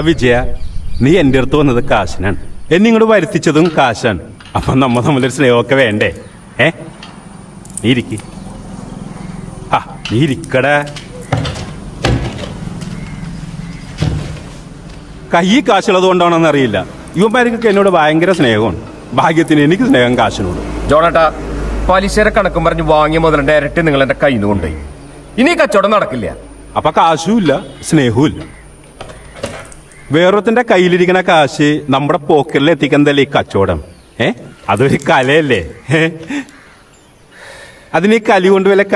വിജയ, നീ എൻ്റെ അടുത്ത് വന്നത് കാശിനാണ്, എന്നെ ഇങ്ങോട്ട് വരുത്തിച്ചതും കാശാണ്. അപ്പം നമ്മ തമ്മിലൊരു സ്നേഹമൊക്കെ വേണ്ടേ? നീ ഇരിക്ക്. നീ ഇരിക്കടേ. കൈ കാശുള്ളത് കൊണ്ടാണോന്ന് അറിയില്ല, യുവമാർക്കൊക്കെ എന്നോട് ഭയങ്കര സ്നേഹമാണ്. ഭാഗ്യത്തിന് എനിക്ക് സ്നേഹം കാശിനോട്. ജോണേട്ടാ, പലിശയുടെ കണക്കും പറഞ്ഞ് വാങ്ങിയ മുതൽ ഇരട്ടി നിങ്ങൾ എന്റെ കയ്യിൽ നിന്ന് കൊണ്ടുപോയി. ഇനി കച്ചവടം നടക്കില്ല. അപ്പൊ കാശും ഇല്ല, സ്നേഹവും ഇല്ല. വേറൊരുത്തിന്റെ കയ്യിലിരിക്കണ കാശ് നമ്മുടെ പോക്കറ്റിൽ എത്തിക്കുന്നതല്ലേ ഈ കച്ചവടം. അതൊരു കലയല്ലേ? അതിന് ഈ കലി കൊണ്ട് വല്ല